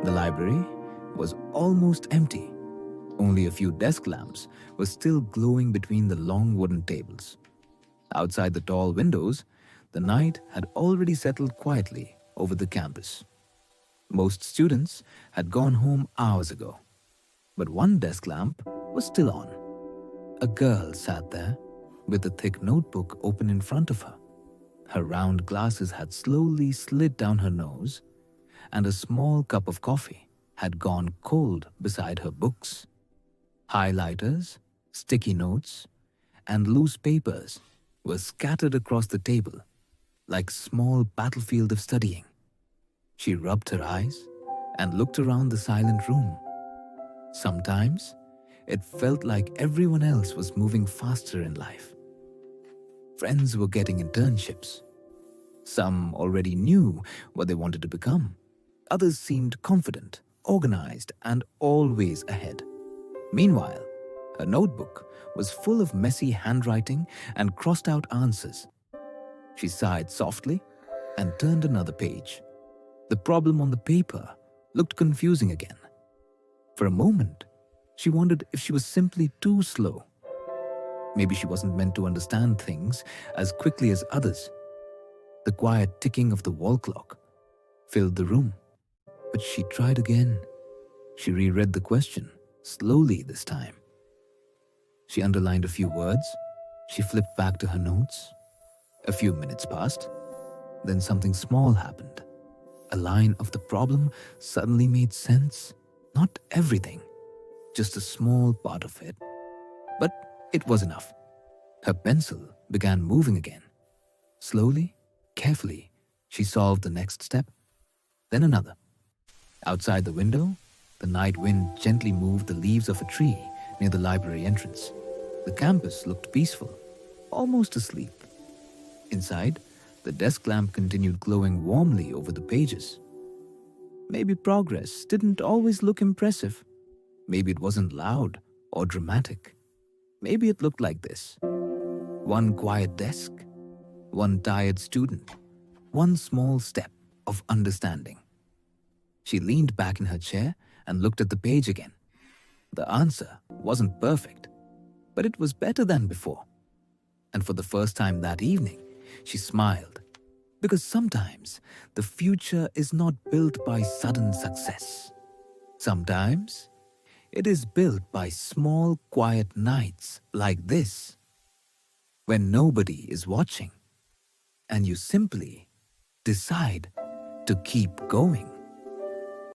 The library was almost empty. Only a few desk lamps were still glowing between the long wooden tables. Outside the tall windows, the night had already settled quietly over the campus. Most students had gone home hours ago, but one desk lamp was still on. A girl sat there with a thick notebook open in front of her. Her round glasses had slowly slid down her nose, and a small cup of coffee had gone cold beside her books. Highlighters, sticky notes, and loose papers were scattered across the table like a small battlefield of studying. She rubbed her eyes and looked around the silent room. Sometimes it felt like everyone else was moving faster in life. Friends were getting internships. Some already knew what they wanted to become. Others seemed confident, organized, and always ahead. Meanwhile, her notebook was full of messy handwriting and crossed out answers. She sighed softly and turned another page. The problem on the paper looked confusing again. For a moment, she wondered if she was simply too slow. Maybe she wasn't meant to understand things as quickly as others. The quiet ticking of the wall clock filled the room. But she tried again. She reread the question, slowly this time. She underlined a few words. She flipped back to her notes. A few minutes passed. Then something small happened. A line of the problem suddenly made sense. Not everything, just a small part of it. But it was enough. Her pencil began moving again. Slowly, carefully, she solved the next step, then another. Outside the window, the night wind gently moved the leaves of a tree near the library entrance. The campus looked peaceful, almost asleep. Inside, the desk lamp continued glowing warmly over the pages. Maybe progress didn't always look impressive. Maybe it wasn't loud or dramatic. Maybe it looked like this. One quiet desk, one tired student, one small step of understanding. She leaned back in her chair and looked at the page again. The answer wasn't perfect, but it was better than before. And for the first time that evening, she smiled, because sometimes the future is not built by sudden success. Sometimes it is built by small, quiet nights like this, when nobody is watching, and you simply decide to keep going.